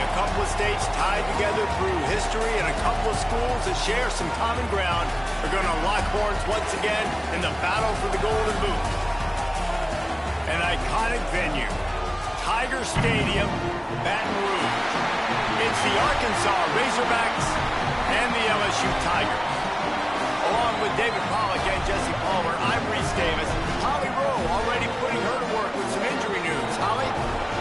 a couple of states tied together through history and a couple of schools that share some common ground are going to lock horns once again in the battle for the Golden Boot. An iconic venue, Tiger Stadium, Baton Rouge. It's the Arkansas Razorbacks and the LSU Tigers. Along with David Pollack and Jesse Palmer, I'm Reese Davis. Holly Rowe already putting her to work with some injury news. Holly?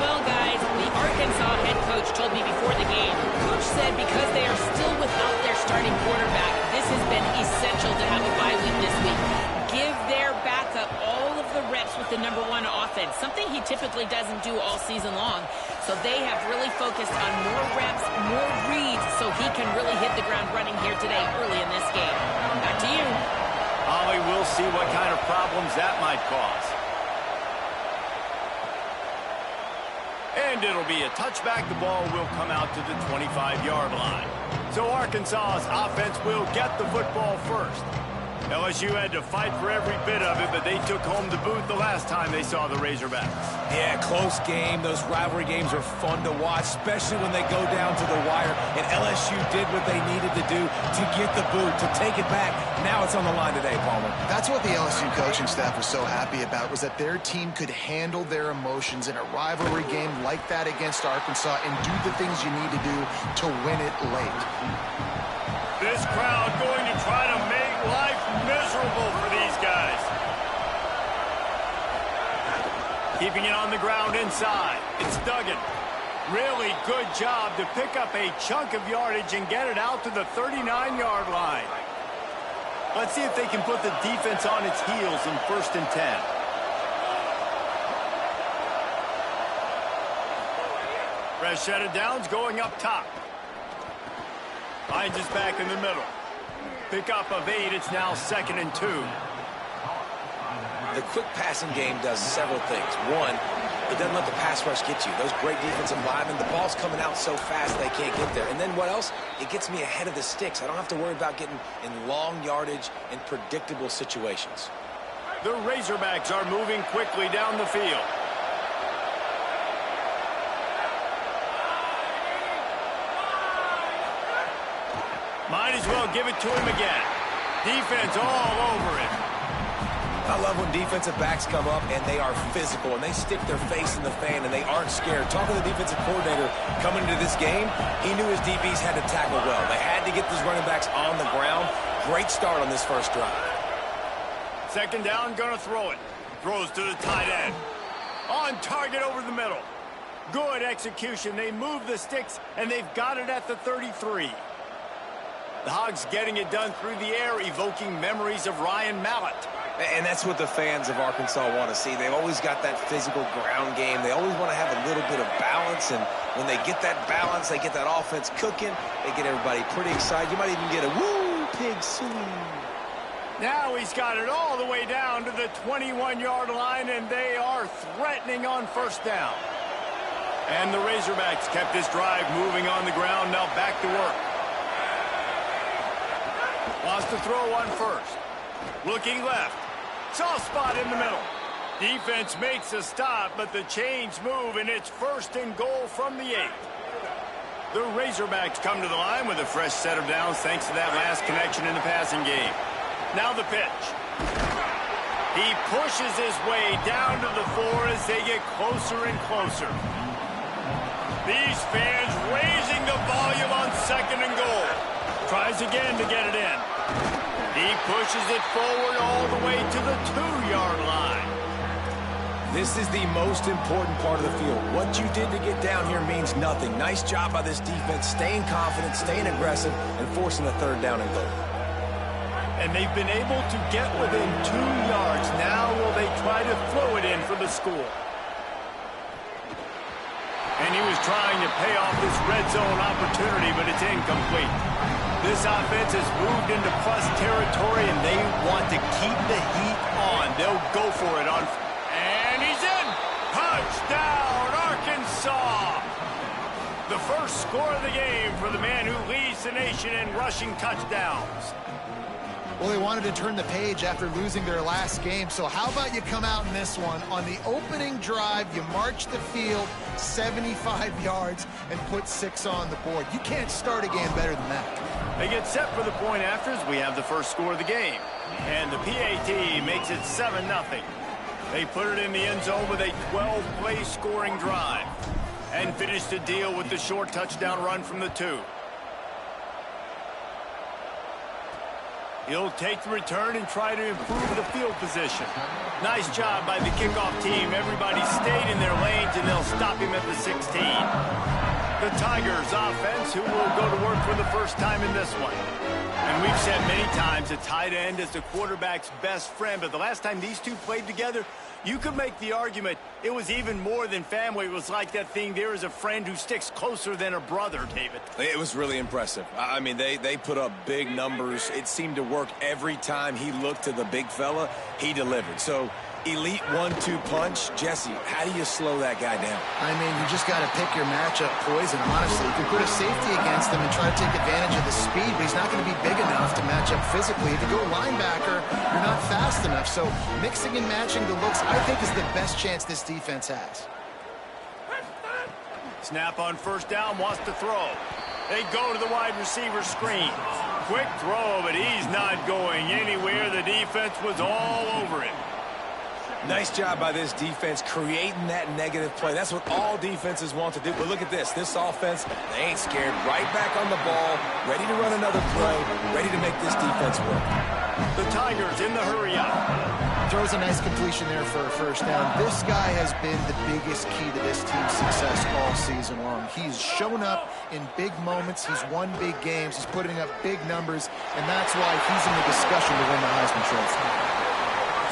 Well, guys, the Arkansas head coach told me before the game. Coach said because they are still without their starting quarterback, this has been essential to have a bye week this week. Give their backup all of the reps with the #1 offense, something he typically doesn't do all season long. So they have really focused on more reps, more reads, so he can really hit the ground running here today early in this game. Back to you. Holly, we'll see what kind of problems that might cause. And it'll be a touchback. The ball will come out to the 25-yard line. So Arkansas's offense will get the football first. LSU had to fight for every bit of it, but they took home the boot the last time they saw the Razorbacks. Yeah, close game. Those rivalry games are fun to watch, especially when they go down to the wire. And LSU did what they needed to do to get the boot, to take it back. Now it's on the line today, Palmer. That's what the LSU coaching staff was so happy about, was that their team could handle their emotions in a rivalry game like that against Arkansas and do the things you need to do to win it late. This crowd going to try to make life miserable for these guys. Keeping it on the ground inside. It's Duggan. Really good job to pick up a chunk of yardage and get it out to the 39-yard line. Let's see if they can put the defense on its heels in 1st and 10. Fresh set of downs going up top. Finds his back in the middle. Pick up of 8. It's now 2nd and 2. The quick passing game does several things. One, it doesn't let the pass rush get you. Those great defensive linemen, the ball's coming out so fast they can't get there. And then what else? It gets me ahead of the sticks. I don't have to worry about getting in long yardage and predictable situations. The Razorbacks are moving quickly down the field. Might as well give it to him again. Defense all over it. I love when defensive backs come up and they are physical and they stick their face in the fan and they aren't scared. Talking to the defensive coordinator coming into this game, he knew his DBs had to tackle well. They had to get these running backs on the ground. Great start on this first drive. 2nd down, gonna throw it. Throws to the tight end. On target over the middle. Good execution. They move the sticks and they've got it at the 33. The Hogs getting it done through the air, evoking memories of Ryan Mallett. And that's what the fans of Arkansas want to see. They've always got that physical ground game. They always want to have a little bit of balance. And when they get that balance, they get that offense cooking. They get everybody pretty excited. You might even get a woo, pig swing. Now he's got it all the way down to the 21-yard line, and they are threatening on 1st down. And the Razorbacks kept this drive moving on the ground. Now back to work. Wants to throw on 1st. Looking left. Soft spot in the middle. Defense makes a stop, but the chains move, and it's 1st and goal from the 8. The Razorbacks come to the line with a fresh set of downs thanks to that last connection in the passing game. Now the pitch. He pushes his way down to the 4 as they get closer and closer. These fans raising the volume on 2nd and goal. Tries again to get it in. He pushes it forward all the way to the 2-yard line. This is the most important part of the field. What you did to get down here means nothing. Nice job by this defense, staying confident, staying aggressive, and forcing a 3rd down and goal. And they've been able to get within 2 yards. Now will they try to throw it in for the score? And he was trying to pay off this red zone opportunity, but it's incomplete. This offense has moved into plus territory, and they want to keep the heat on. They'll go for it on. And he's in. Touchdown, Arkansas. The first score of the game for the man who leads the nation in rushing touchdowns. Well, they wanted to turn the page after losing their last game. So how about you come out in this one? On the opening drive, you march the field 75 yards and put 6 on the board. You can't start a game better than that. They get set for the point afters. We have the first score of the game. And the PAT makes it 7-0. They put it in the end zone with a 12-play scoring drive and finish the deal with the short touchdown run from the 2. He'll take the return and try to improve the field position. Nice job by the kickoff team. Everybody stayed in their lanes, and they'll stop him at the 16. The Tigers offense, who will go to work for the first time in this one. And we've said many times a tight end is the quarterback's best friend, but the last time these two played together, you could make the argument it was even more than family. It was like that thing, there is a friend who sticks closer than a brother, David. It was really impressive. I mean, they put up big numbers. It seemed to work every time he looked to the big fella. He delivered. So, elite 1-2 punch. Jesse, how do you slow that guy down? I mean, you just got to pick your matchup poison, honestly. You could put a safety against him and try to take advantage of the speed, but he's not going to be big enough to match up physically. If you go linebacker, you're not fast enough. So mixing and matching the looks, I think, is the best chance this defense has. Snap on first down, wants to throw. They go to the wide receiver screen. Quick throw, but he's not going anywhere. The defense was all over him. Nice job by this defense creating that negative play. That's what all defenses want to do. But look at this. This offense, they ain't scared. Right back on the ball, ready to run another play, ready to make this defense work. The Tigers in the hurry up. Throws a nice completion there for a first down. This guy has been the biggest key to this team's success all season long. He's shown up in big moments. He's won big games. He's putting up big numbers, and that's why he's in the discussion to win the Heisman Trophy.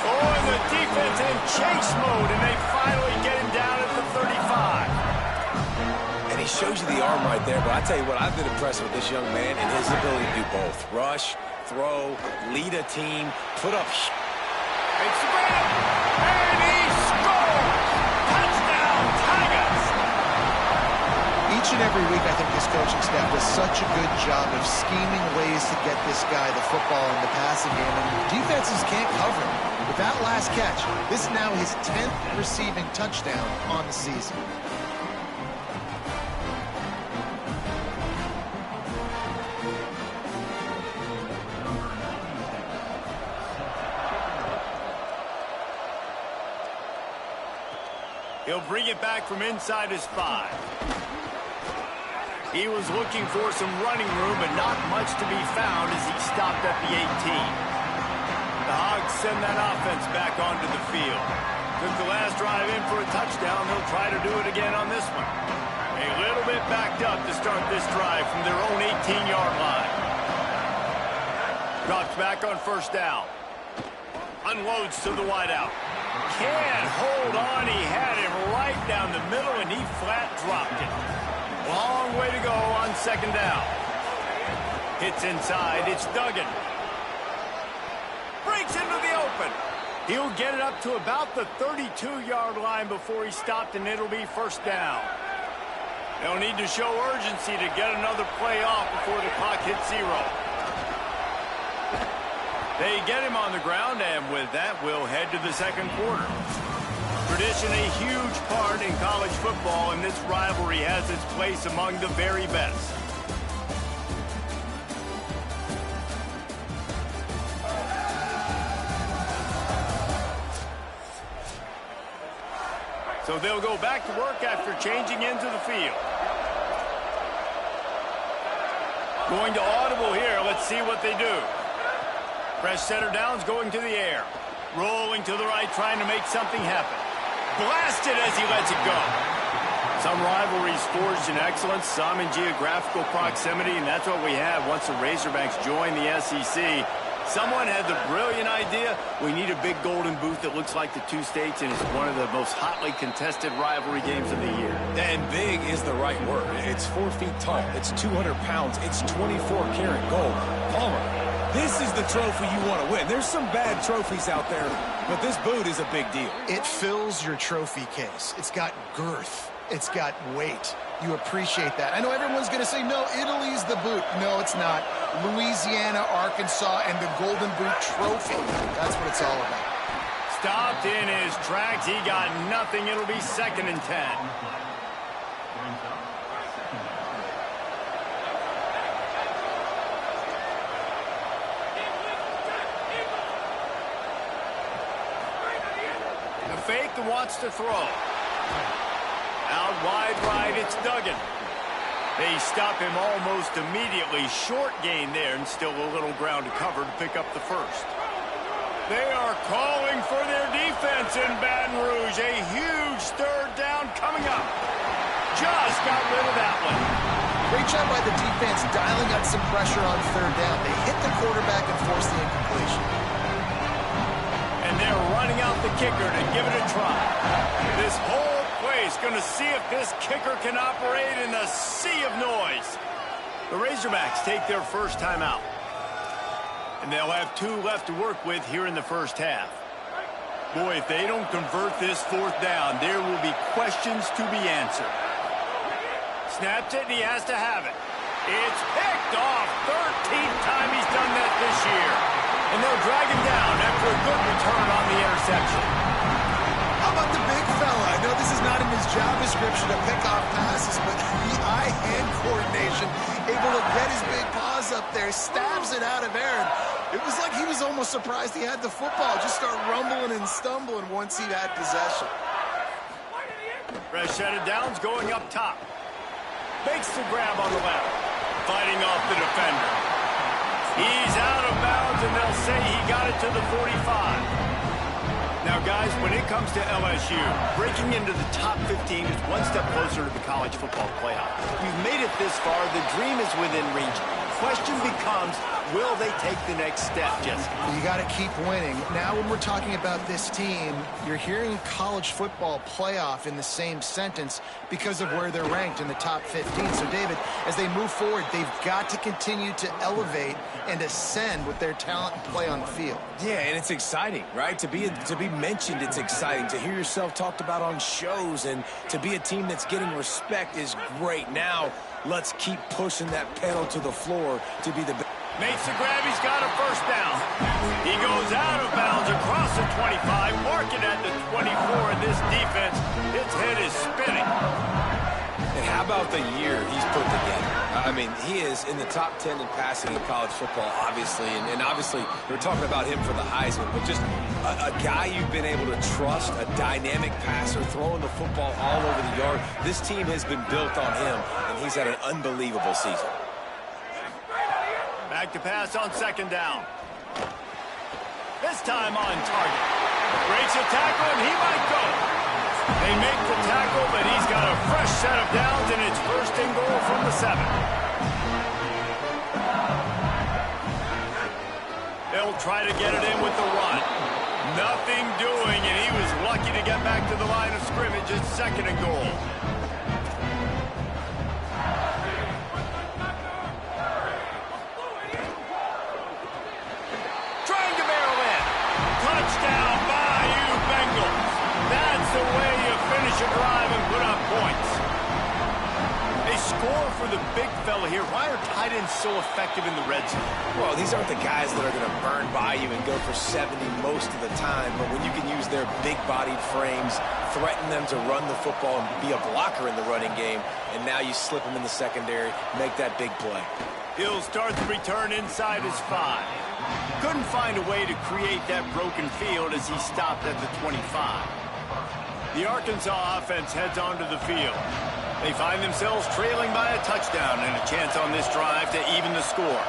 Oh, and the defense in chase mode, and they finally get him down at the 35. And he shows you the arm right there, but I tell you what, I've been impressed with this young man and his ability to do both. Rush, throw, lead a team, put up... It's the grab, and he scores! Touchdown, Tigers! Each and every week, I think this coaching staff does such a good job of scheming ways to get this guy the football in the passing game, and defenses can't cover him. With that last catch, this is now his 10th receiving touchdown on the season. He'll bring it back from inside his 5. He was looking for some running room, but not much to be found as he stopped at the 18. The Hogs send that offense back onto the field. Took the last drive in for a touchdown. They'll try to do it again on this one. A little bit backed up to start this drive from their own 18-yard line. Drops back on first down. Unloads to the wideout. Can't hold on. He had him right down the middle, and he flat dropped it. Long way to go on second down. Hits inside. It's Duggan. Breaks into the open. He'll get it up to about the 32-yard line before he stopped, and it'll be first down. They'll need to show urgency to get another play off before the clock hits 0. They get him on the ground, and with that, we'll head to the second quarter. Tradition a huge part in college football, and this rivalry has its place among the very best. So they'll go back to work after changing into the field. Going to audible here. Let's see what they do. Fresh center downs going to the air. Rolling to the right, trying to make something happen. Blasted as he lets it go. Some rivalries forged in excellence, some in geographical proximity, and that's what we have once the Razorbacks join the SEC. Someone had the brilliant idea, we need a big golden boot that looks like the two states, and it's one of the most hotly contested rivalry games of the year. And big is the right word. It's 4 feet tall. It's 200 pounds. It's 24-karat gold. Palmer, this is the trophy you want to win. There's some bad trophies out there, but this boot is a big deal. It fills your trophy case. It's got girth. It's got weight. You appreciate that. I know everyone's going to say, no, Italy's the boot. No, it's not. Louisiana, Arkansas, and the Golden Boot Trophy. That's what it's all about. Stopped in his tracks. He got nothing. It'll be 2nd and 10. The fake that wants to throw. Out wide right, it's Duggan. They stop him almost immediately. Short gain there, and still a little ground to cover to pick up the first. They are calling for their defense in Baton Rouge. A huge 3rd down coming up. Just got rid of that one. Great job by the defense dialing up some pressure on 3rd down. They hit the quarterback and forced the incompletion. And they're running out the kicker to give it a try. This whole place going to see if this kicker can operate in the sea of noise. The Razorbacks take their first time out. And they'll have 2 left to work with here in the first half. Boy, if they don't convert this 4th down, there will be questions to be answered. Snaps it, and he has to have it. It's picked off. 13th time he's done that this year. And they'll drag him down after a good return on the interception. How about the big fella? I know this is not in his job description to pick off passes, but the eye-hand coordination, able to get his big paws up there, stabs it out of Aaron. It was like he was almost surprised he had the football. Just start rumbling and stumbling once he had possession. Fresh set of downs going up top. Makes the grab on the left. Fighting off the defender. He's out of bounds, and they'll say he got it to the 45. Now, guys, when it comes to LSU, breaking into the top 15 is one step closer to the college football playoff. We've made it this far. The dream is within reach. Question becomes, will they take the next step, Jesse? You got to keep winning. Now, when we're talking about this team, you're hearing college football playoff in the same sentence because of where they're ranked in the top 15. So, David, as they move forward, they've got to continue to elevate and ascend with their talent and play on the field. Yeah, and it's exciting, right? To be mentioned, it's exciting. To hear yourself talked about on shows and to be a team that's getting respect is great. Now, let's keep pushing that pedal to the floor to be the best. Makes the grab. He's got a first down. He goes out of bounds across the 25, mark it at the 24, and this defense, its head is spinning. And how about the year he's put together? I mean, he is in the top 10 in passing in college football, obviously. And obviously, we're talking about him for the Heisman, but just a guy you've been able to trust, a dynamic passer, throwing the football all over the yard. This team has been built on him, and he's had an unbelievable season. Back to pass on 2nd down. This time on target. Breaks a tackle, and he might go. They make the tackle, but he's got a fresh set of downs, and it's 1st and goal from the 7. They'll try to get it in with the run. Nothing doing, and he was lucky to get back to the line of scrimmage. It's 2nd and goal. Touchdown, Bayou Bengals. That's the way you finish a drive and put up points. They score for the big fella here. Why are tight ends so effective in the red zone? Well, these aren't the guys that are going to burn by you and go for 70 most of the time, but when you can use their big-bodied frames, threaten them to run the football and be a blocker in the running game, and now you slip them in the secondary, make that big play. He'll start the return inside his 5. Couldn't find a way to create that broken field as he stopped at the 25. The Arkansas offense heads onto the field. They find themselves trailing by a touchdown and a chance on this drive to even the score.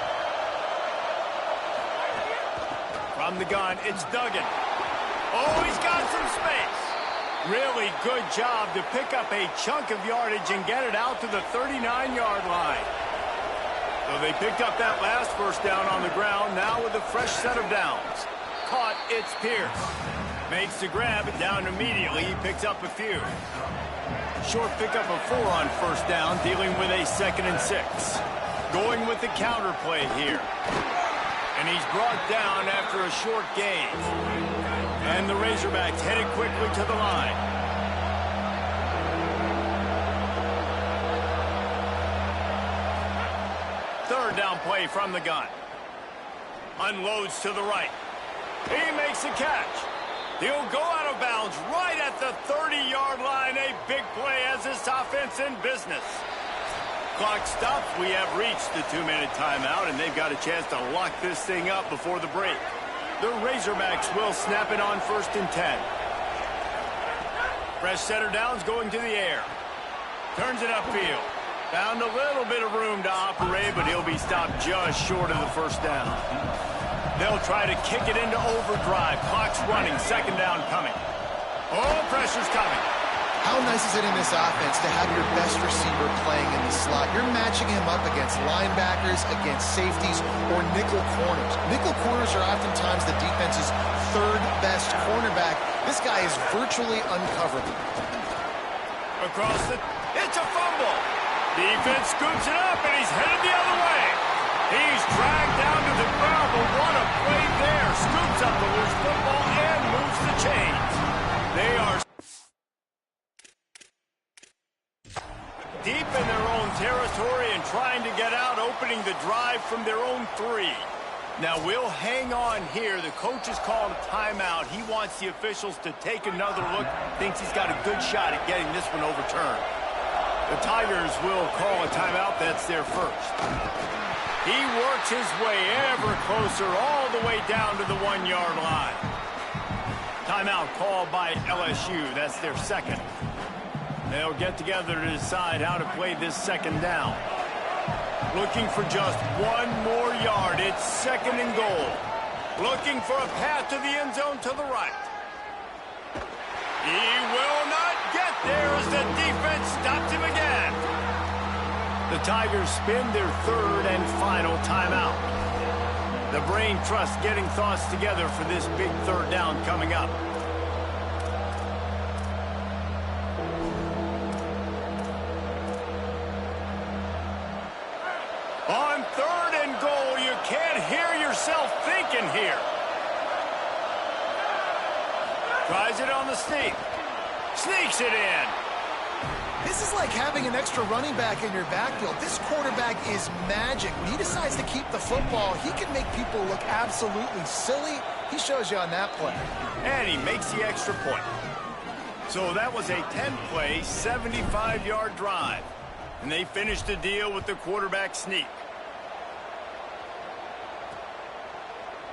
From the gun, it's Duggan. Oh, he's got some space. Really good job to pick up a chunk of yardage and get it out to the 39-yard line. So they picked up that last first down on the ground, now with a fresh set of downs. Caught, it's Pierce. Makes the grab, down immediately, he picks up a few. Short pickup of 4 on 1st down, dealing with a 2nd and 6. Going with the counter play here. And he's brought down after a short gain. And the Razorbacks headed quickly to the line. third down play from the gun. Unloads to the right. He makes a catch. He'll go out of bounds right at the 30-yard line. A big play as this offense in business. Clock stops. We have reached the 2-minute timeout, and they've got a chance to lock this thing up before the break. The Razorbacks will snap it on 1st and 10. Fresh setter downs going to the air. Turns it upfield. Found a little bit of room to operate, but he'll be stopped just short of the first down. They'll try to kick it into overdrive. Clock's running. 2nd down coming. Oh, pressure's coming. How nice is it in this offense to have your best receiver playing in the slot? You're matching him up against linebackers, against safeties, or nickel corners. Nickel corners are oftentimes the defense's 3rd best cornerback. This guy is virtually uncoverable. Across the... It's a fumble. Defense scoops it up, and he's headed the other way. He's dragged down to the ground, but what a play there. Scoops up the loose football and moves the chains. They are deep in their own territory and trying to get out, opening the drive from their own 3. Now, we'll hang on here. The coach has called a timeout. He wants the officials to take another look. Thinks he's got a good shot at getting this one overturned. The Tigers will call a timeout. That's their first. He works his way ever closer all the way down to the 1-yard line. Timeout called by LSU. That's their second. They'll get together to decide how to play this 2nd down. Looking for just 1 more yard. It's 2nd and goal. Looking for a path to the end zone to the right. He will not get there as the defense stops him again. The Tigers spend their 3rd and final timeout. The brain trust getting thoughts together for this big 3rd down coming up. On 3rd and goal, you can't hear yourself thinking here. Tries it on the sneak. Sneaks it in. This is like having an extra running back in your backfield. This quarterback is magic. When he decides to keep the football, he can make people look absolutely silly. He shows you on that play. And he makes the extra point. So that was a 10-play, 75-yard drive. And they finished the deal with the quarterback sneak.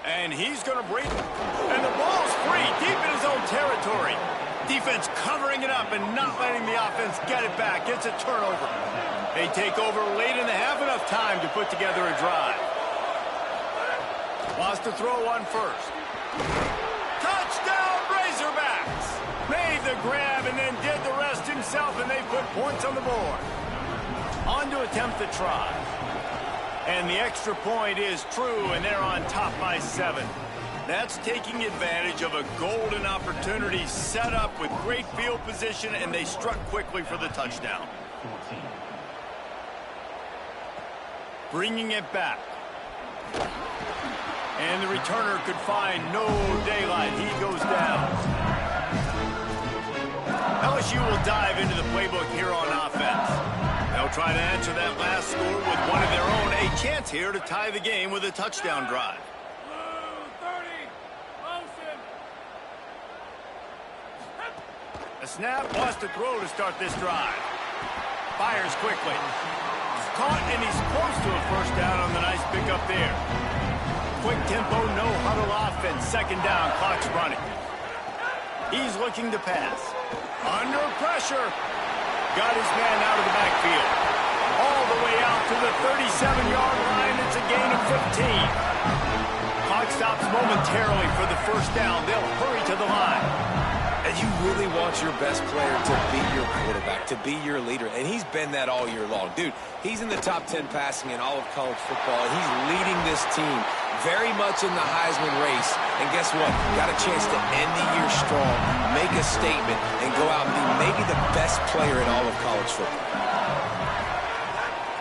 And he's going to break. And the ball's free, deep in his own territory. Defense covering it up and not letting the offense get it back. It's a turnover. They take over late in the half, enough time to put together a drive. Wants to throw on 1st. Touchdown, Razorbacks! Made the grab and then did the rest himself, and they put points on the board. On to attempt the try. And the extra point is true, and they're on top by 7. That's taking advantage of a golden opportunity set up with great field position, and they struck quickly for the touchdown. Bringing it back. And the returner could find no daylight. He goes down. LSU will dive into the playbook here on offense. They'll try to answer that last score with one of their own. A chance here to tie the game with a touchdown drive. A snap, wants to throw to start this drive. Fires quickly. Caught, and he's close to a 1st down on the nice pickup there. Quick tempo, no huddle offense. 2nd down, clock's running. He's looking to pass. Under pressure. Got his man out of the backfield. All the way out to the 37-yard line. It's a gain of 15. Clock stops momentarily for the 1st down. They'll hurry to the line. And you really want your best player to be your quarterback, to be your leader. And he's been that all year long. Dude, he's in the top 10 passing in all of college football. And he's leading this team very much in the Heisman race. And guess what? Got a chance to end the year strong, make a statement, and go out and be maybe the best player in all of college football.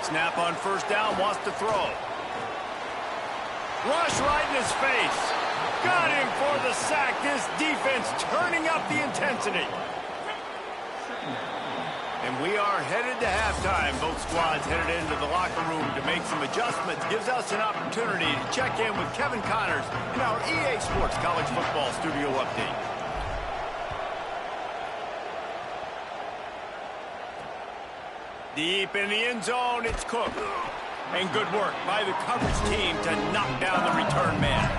Snap on 1st down, wants to throw. Rush right in his face. Got him for the sack. This defense turning up the intensity. And we are headed to halftime. Both squads headed into the locker room to make some adjustments. Gives us an opportunity to check in with Kevin Connors in our EA Sports College Football Studio Update. Deep in the end zone, it's Cook. And good work by the coverage team to knock down the return man.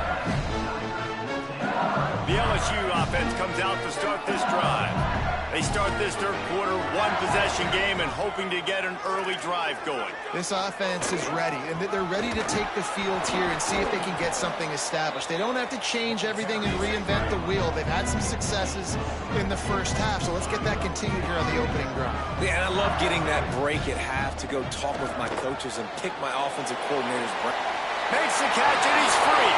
The LSU offense comes out to start this drive. They start this third quarter, one-possession game, and hoping to get an early drive going. This offense is ready, and they're ready to take the field here and see if they can get something established. They don't have to change everything and reinvent the wheel. They've had some successes in the first half, so let's get that continued here on the opening drive. Yeah, and I love getting that break at half to go talk with my coaches and pick my offensive coordinator's brain. Makes the catch, and he's free.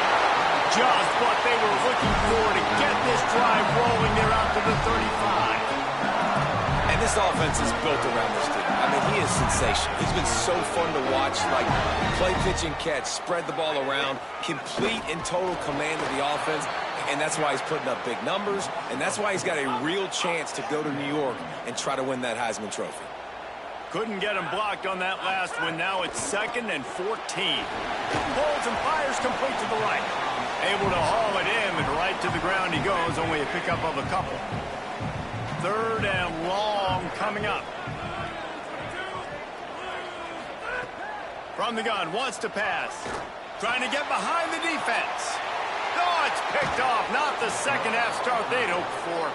Just what they were looking for to get this drive rolling. They're out to the 35. And this offense is built around this dude. I mean, he is sensational. He's been so fun to watch, like play, pitch, and catch, spread the ball around, complete and total command of the offense, and that's why he's putting up big numbers, and that's why he's got a real chance to go to New York and try to win that Heisman Trophy. Couldn't get him blocked on that last one. Now it's 2nd and 14. Pulls and fires complete to the right. Able to haul it in, and right to the ground he goes, only a pickup of a couple. 3rd and long coming up. From the gun, wants to pass. Trying to get behind the defense. No, it's picked off. Not the second half start they'd hoped for.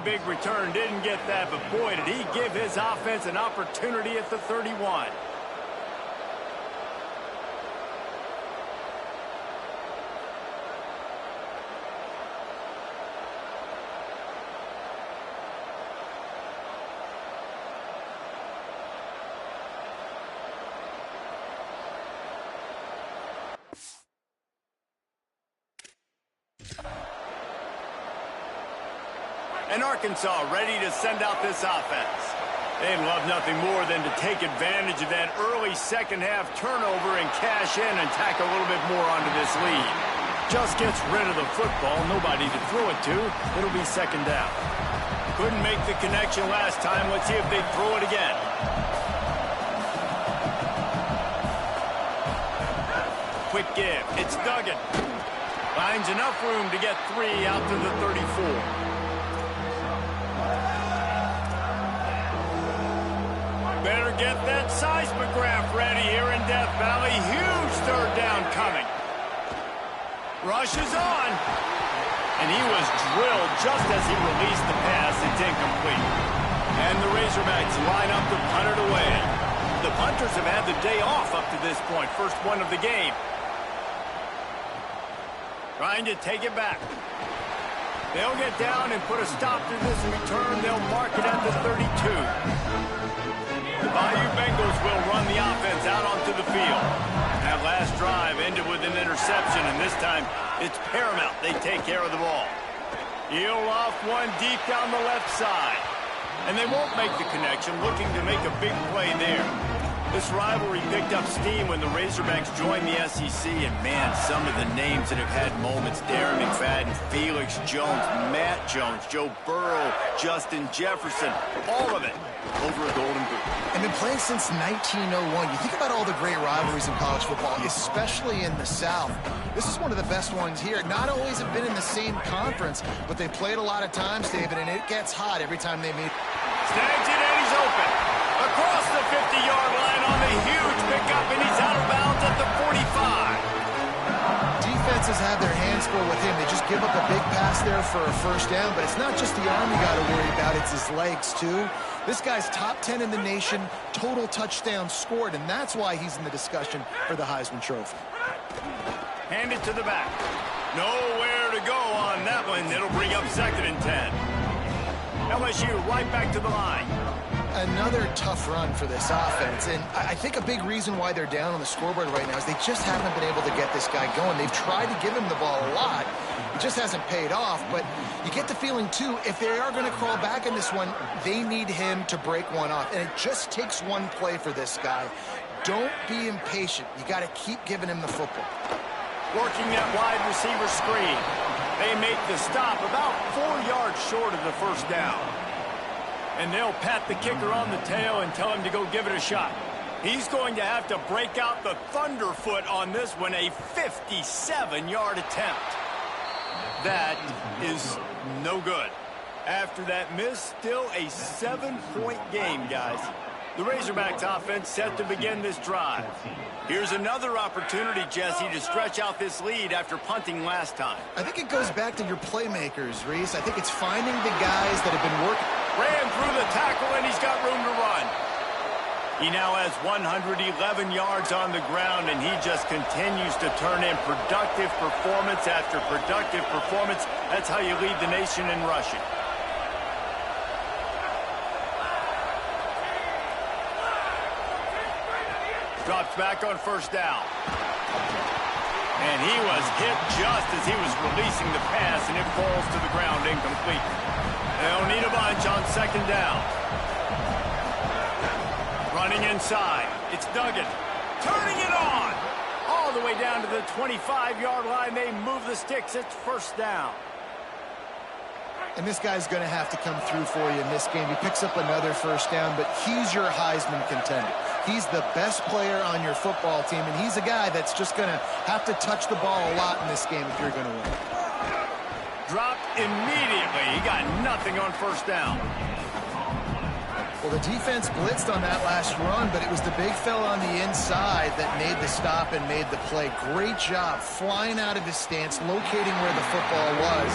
Big return, didn't get that, but boy, did he give his offense an opportunity at the 31. And Arkansas ready to send out this offense. They'd love nothing more than to take advantage of that early second half turnover and cash in and tack a little bit more onto this lead. Just gets rid of the football, nobody to throw it to. It'll be 2nd down. Couldn't make the connection last time. Let's see if they throw it again. Quick give. It's Duggan. Finds enough room to get 3 out to the 34. Better get that seismograph ready here in Death Valley. Huge 3rd down coming. Rushes on. And he was drilled just as he released the pass. It's incomplete. And the Razorbacks line up to punt it away. The punters have had the day off up to this point. First one of the game. Trying to take it back. They'll get down and put a stop to this return. They'll mark it at the 32. The Bayou Bengals will run the offense out onto the field. That last drive ended with an interception, and this time it's paramount they take care of the ball. He'll off one deep down the left side. And they won't make the connection, looking to make a big play there. This rivalry picked up steam when the Razorbacks joined the SEC, and man, some of the names that have had moments: Darren McFadden, Felix Jones, Matt Jones, Joe Burrow, Justin Jefferson, all of it over a Golden Boot. And been playing since 1901. You think about all the great rivalries in college football, especially in the South. This is one of the best ones here. Not always have been in the same conference, but they played a lot of times, David, and it gets hot every time they meet. Snags it, and he's open. Across the 50-yard line on the huge pickup, and he's out of bounds at the 45. Defenses have their hands full with him. They just give up a big pass there for a 1st down, but it's not just the arm you got to worry about, it's his legs, too. This guy's top 10 in the nation, total touchdowns scored, and that's why he's in the discussion for the Heisman Trophy. Hand it to the back. Nowhere to go on that one. It'll bring up 2nd and 10. LSU right back to the line. another tough run for this offense, and I think a big reason why they're down on the scoreboard right now is they just haven't been able to get this guy going. They've tried to give him the ball a lot. It just hasn't paid off, but you get the feeling, too, if they are going to crawl back in this one, they need him to break one off, and it just takes one play for this guy. Don't be impatient. You got to keep giving him the football. Working that wide receiver screen. They make the stop about 4 yards short of the first down. And they'll pat the kicker on the tail and tell him to go give it a shot. He's going to have to break out the thunderfoot on this one, a 57-yard attempt. That is no good. After that miss, still a 7-point game, guys. The Razorbacks offense set to begin this drive. Here's another opportunity, Jesse, to stretch out this lead after punting last time. I think it goes back to your playmakers, Reese. I think it's finding the guys that have been working. Ran through the tackle, and he's got room to run. He now has 111 yards on the ground, and he just continues to turn in productive performance after productive performance. That's how you lead the nation in rushing. Drops back on first down. And he was hit just as he was releasing the pass, and it falls to the ground incomplete. They'll need a bunch on second down. Running inside. It's Duggan. Turning it on. All the way down to the 25-yard line. They move the sticks. It's first down. And this guy's going to have to come through for you in this game. He picks up another first down, but he's your Heisman contender. He's the best player on your football team, and he's a guy that's just going to have to touch the ball a lot in this game if you're going to win. Dropped immediately. He got nothing on first down. Well, the defense blitzed on that last run, but it was the big fella on the inside that made the stop and made the play. Great job flying out of his stance, locating where the football was,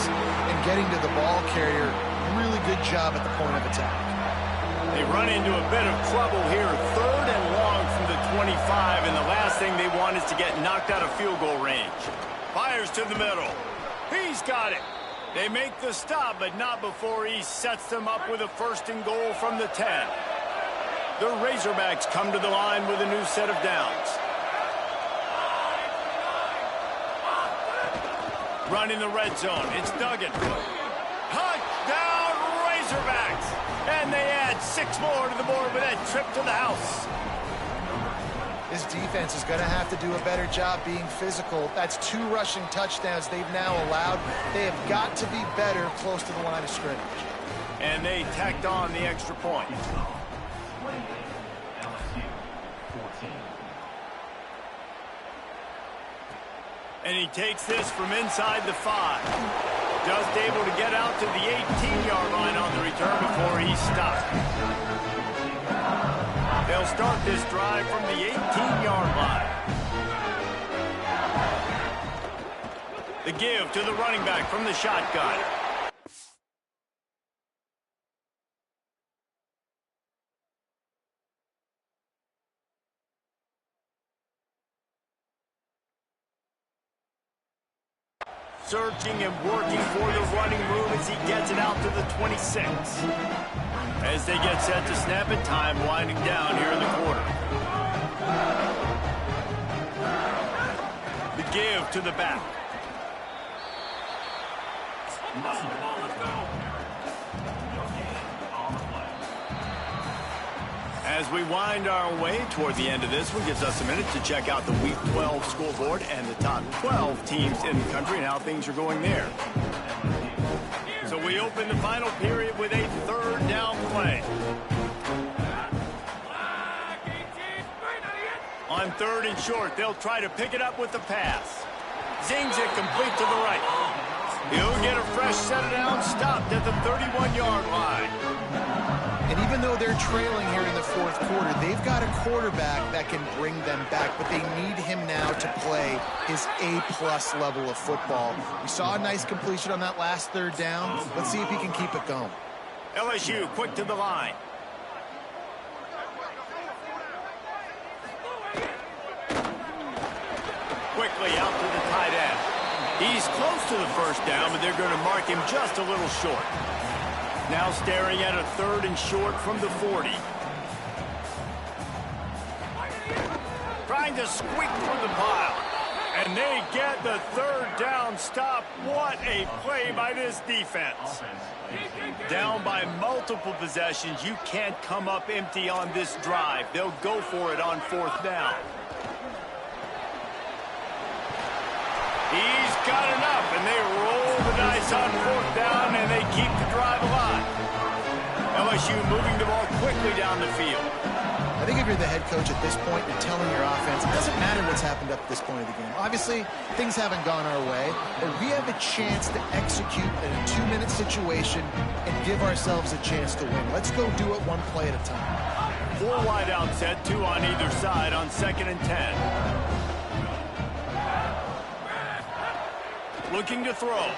and getting to the ball carrier. Really good job at the point of attack. They run into a bit of trouble here. 3rd and long from the 25, and the last thing they want is to get knocked out of field goal range. Fires to the middle. He's got it. They make the stop, but not before he sets them up with a 1st and goal from the 10. The Razorbacks come to the line with a new set of downs. Run in the red zone. It's Duggan. Touchdown, Razorbacks! And they add 6 more to the board with that trip to the house. This defense is going to have to do a better job being physical. That's 2 rushing touchdowns they've now allowed. They have got to be better close to the line of scrimmage. And they tacked on the extra point. And he takes this from inside the 5. Just able to get out to the 18-yard line on the return before he stopped. They'll start this drive from the 18-yard line. The give to the running back from the shotgun. Searching and working for the running room as he gets it out to the 26. As they get set to snap it, time winding down here in the quarter. The give to the back. As we wind our way toward the end of this one, gives us a minute to check out the Week 12 scoreboard and the top 12 teams in the country and how things are going there. So we open the final period with a 3rd down play. On 3rd and short, they'll try to pick it up with the pass. Zings it complete to the right. He'll get a fresh set of down, stopped at the 31-yard line. And even though they're trailing here in the 4th quarter, they've got a quarterback that can bring them back, but they need him now to play his A-plus level of football. We saw a nice completion on that last 3rd down. Let's see if he can keep it going. LSU quick to the line. Quickly out to the tight end. He's close to the first down, but they're going to mark him just a little short. Now staring at a 3rd and short from the 40. trying to squeak through the pile. And they get the third down stop. What a play by this defense. Down by multiple possessions, you can't come up empty on this drive. They'll go for it on fourth down. He's got enough, and they roll the dice on fourth down, and they keep the drive alive. LSU moving the ball quickly down the field. I think if you're the head coach at this point, you're telling your offense, it doesn't matter what's happened up to this point of the game. Obviously, things haven't gone our way, but we have a chance to execute in a 2-minute situation and give ourselves a chance to win. Let's go do it one play at a time. 4 wide out set, 2 on either side on 2nd and 10. Looking to throw.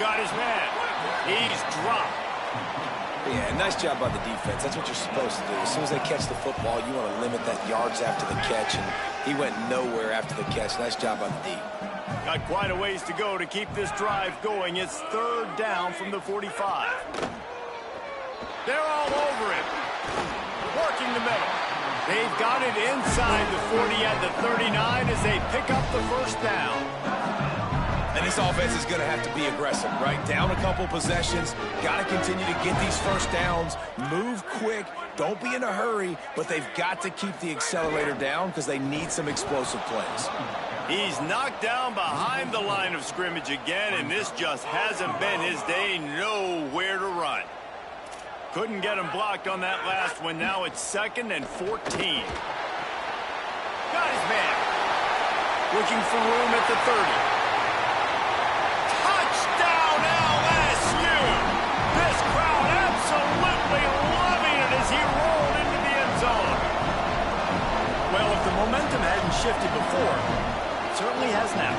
Got his man. He's dropped. Yeah, nice job by the defense. That's what you're supposed to do. As soon as they catch the football, you want to limit that yards after the catch, and he went nowhere after the catch. Nice job by the D. Got quite a ways to go to keep this drive going. It's 3rd down from the 45. They're all over it. Working the middle. They've got it inside the 40 at the 39 as they pick up the first down. And this offense is going to have to be aggressive, right? Down a couple possessions, got to continue to get these first downs, move quick, don't be in a hurry, but they've got to keep the accelerator down because they need some explosive plays. He's knocked down behind the line of scrimmage again, and this just hasn't been his day. Nowhere to run. Couldn't get him blocked on that last one. Now it's 2nd and 14. Got his man. Looking for room at the 30. Touchdown LSU! This crowd absolutely loving it as he rolled into the end zone. Well, if the momentum hadn't shifted before, it certainly has now.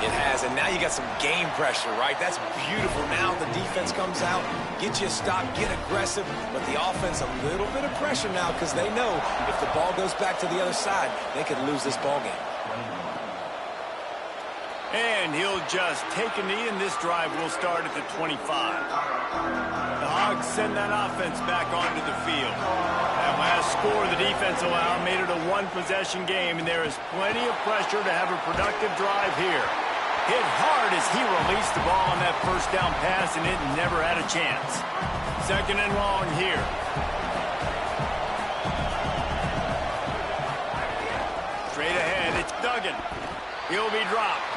It has, and now you got some game pressure, right? That's beautiful. Now the defense comes out, get you a stop, get aggressive, but the offense a little bit of pressure now because they know if the ball goes back to the other side, they could lose this ball game. And he'll just take a knee, and this drive will start at the 25. The Hogs send that offense back onto the field. That last score the defense allowed made it a 1-possession game, and there is plenty of pressure to have a productive drive here. Hit hard as he released the ball on that first down pass, and it never had a chance. 2nd and long here. Straight ahead, it's Duggan. He'll be dropped.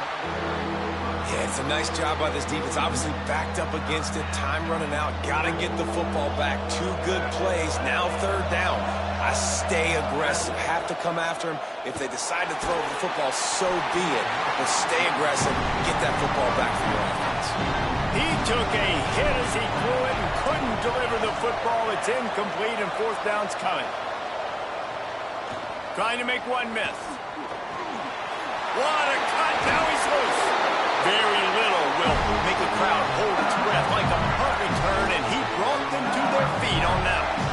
Yeah, it's a nice job by this defense. Obviously backed up against it. Time running out. Got to get the football back. 2 good plays. Now 3rd down. I stay aggressive. Have to come after him. If they decide to throw the football, so be it. But stay aggressive. Get that football back for your offense. He took a hit as he threw it and couldn't deliver the football. It's incomplete, and 4th down's coming. Trying to make one miss. What a cut. Now he's loose. Very little will make a crowd hold its breath like a punt return, and he brought them to their feet on that one.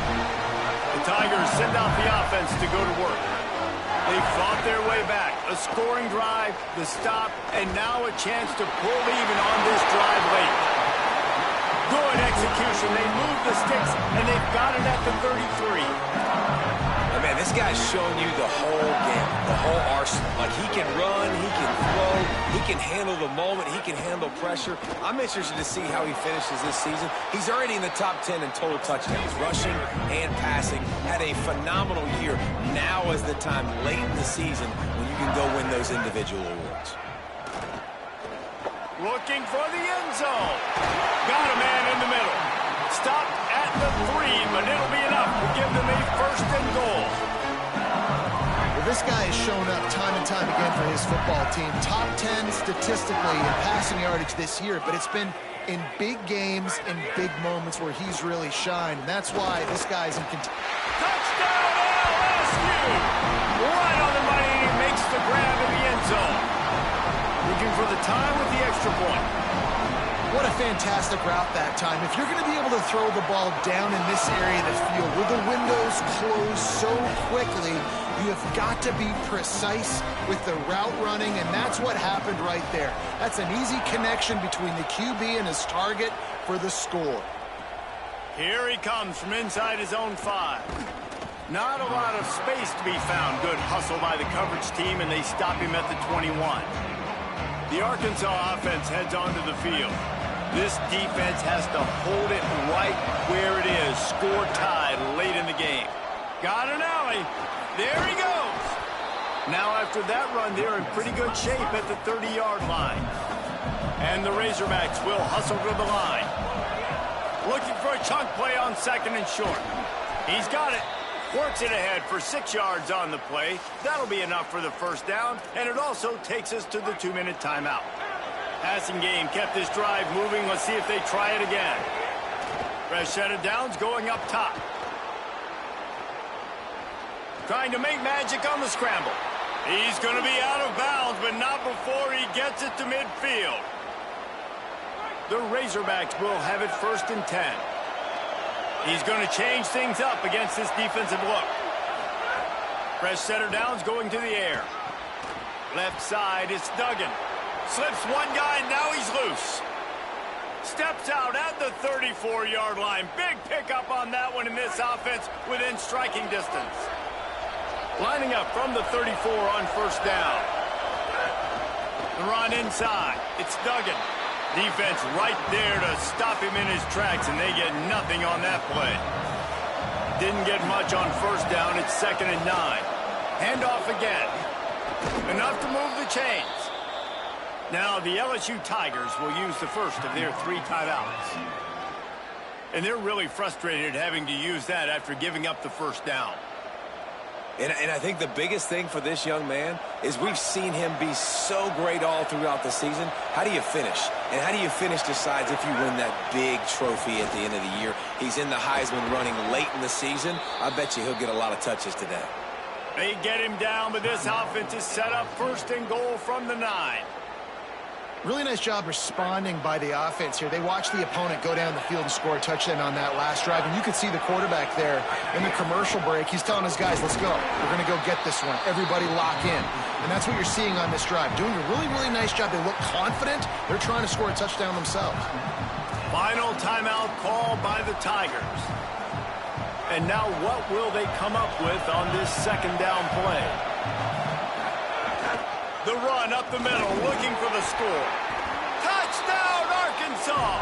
The Tigers send out the offense to go to work. They fought their way back. A scoring drive, the stop, and now a chance to pull even on this drive late. Good execution. They move the sticks, and they've got it at the 33. Man, this guy's showing you the whole game, the whole arsenal. Like, he can run, he can throw, he can handle the moment, he can handle pressure. I'm interested to see how he finishes this season. He's already in the top 10 in total touchdowns, rushing and passing. Had a phenomenal year. Now is the time late in the season when you can go win those individual awards. Looking for the end zone. Got a man in the middle. Stopped at the 3, but it'll be enough to give them a 1st and goal. Well, this guy has shown up time and time again for his football team. Top 10 statistically in passing yardage this year, but it's been in big games and big moments where he's really shined. And that's why this guy's in contention. Touchdown LSU! Right on the money, and he makes the grab in the end zone. Looking for the time with the extra point. What a fantastic route that time. If you're going to be able to throw the ball down in this area of the field where the windows close so quickly, you have got to be precise with the route running, and that's what happened right there. That's an easy connection between the QB and his target for the score. Here he comes from inside his own 5. Not a lot of space to be found. Good hustle by the coverage team, and they stop him at the 21. The Arkansas offense heads onto the field. This defense has to hold it right where it is. Score tied late in the game. Got an alley. There he goes. Now after that run, they're in pretty good shape at the 30-yard line. And the Razorbacks will hustle to the line. Looking for a chunk play on 2nd and short. He's got it. Works it ahead for 6 yards on the play. That'll be enough for the first down, and it also takes us to the 2-minute timeout. Passing game kept this drive moving. Let's see if they try it again. Fresh set of downs going up top. Trying to make magic on the scramble. He's going to be out of bounds, but not before he gets it to midfield. The Razorbacks will have it 1st and 10. He's going to change things up against this defensive look. Fresh set of downs going to the air. Left side, it's Duggan. Slips one guy, now he's loose. Steps out at the 34-yard line. Big pickup on that one in this offense within striking distance. Lining up from the 34 on 1st down. The run inside. It's Duggan. Defense right there to stop him in his tracks, and they get nothing on that play. Didn't get much on 1st down. It's 2nd and 9. Handoff again. Enough to move the chains. Now the LSU Tigers will use the first of their 3 timeouts. And they're really frustrated having to use that after giving up the 1st down. And I think the biggest thing for this young man is we've seen him be so great all throughout the season. How do you finish? And how do you finish decides if you win that big trophy at the end of the year. He's in the Heisman running late in the season. I bet you he'll get a lot of touches today. They get him down, but this offense is set up 1st and goal from the 9. Really nice job responding by the offense here. They watched the opponent go down the field and score a touchdown on that last drive. And you could see the quarterback there in the commercial break. He's telling his guys, let's go. We're going to go get this one. Everybody lock in. And that's what you're seeing on this drive. Doing a really, really nice job. They look confident. They're trying to score a touchdown themselves. Final timeout called by the Tigers. And now what will they come up with on this 2nd down play? The run up the middle, looking for the score. Touchdown, Arkansas!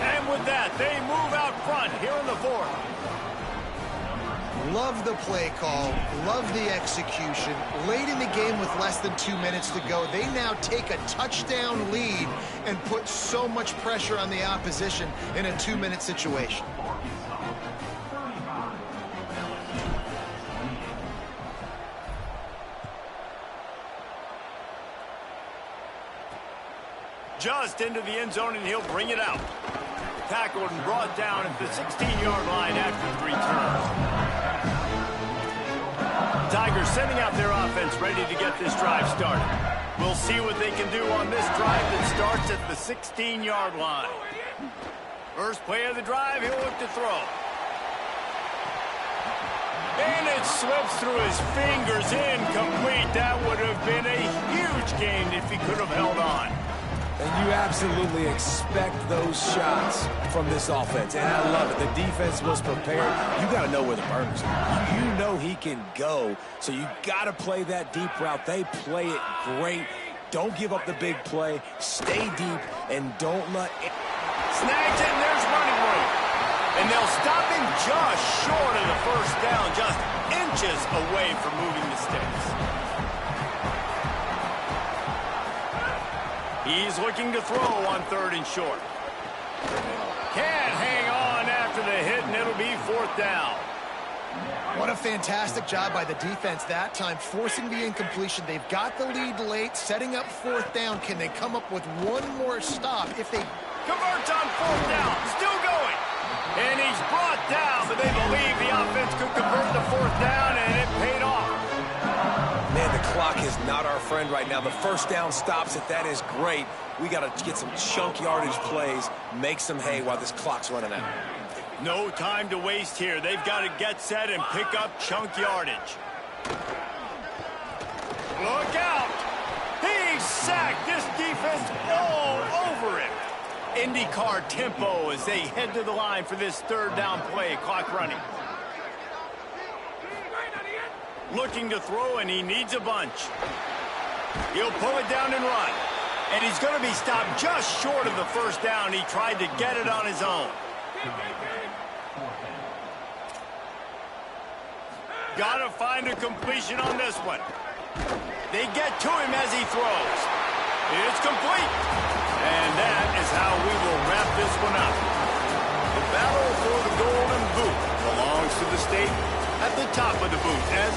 And with that, they move out front here in the 4th. Love the play call. Love the execution. Late in the game with less than 2 minutes to go, they now take a touchdown lead and put so much pressure on the opposition in a 2-minute situation. Just into the end zone, and he'll bring it out. Tackled and brought down at the 16-yard line after 3 turns. Tigers sending out their offense ready to get this drive started. We'll see what they can do on this drive that starts at the 16-yard line. First play of the drive, he'll look to throw. And it slips through his fingers, incomplete. That would have been a huge gain if he could have held on. And you absolutely expect those shots from this offense. And I love it. The defense was prepared. You got to know where the burners are. You know he can go. So you got to play that deep route. They play it great. Don't give up the big play. Stay deep and don't let it. Snags it, and there's running room. And they'll stop him just short of the 1st down, just inches away from moving the sticks. He's looking to throw on 3rd and short. Can't hang on after the hit, and it'll be 4th down. What a fantastic job by the defense that time, forcing the incompletion. They've got the lead late, setting up 4th down. Can they come up with one more stop? If they converts on 4th down, still going. And he's brought down, but they believe the offense could convert the 4th down, and it paid off. Man, the clock is not our friend right now. The 1st down stops it. That is great. We got to get some chunk yardage plays, make some hay while this clock's running out. No time to waste here. They've got to get set and pick up chunk yardage. Look out! He's sacked. This defense all over him. IndyCar tempo as they head to the line for this 3rd down play. Clock running. Looking to throw, and he needs a bunch. He'll pull it down and run. And he's going to be stopped just short of the first down. He tried to get it on his own. Got to find a completion on this one. They get to him as he throws. It's complete. And that is how we will wrap this one up. The battle for the golden boot belongs to the state at the top of the boot as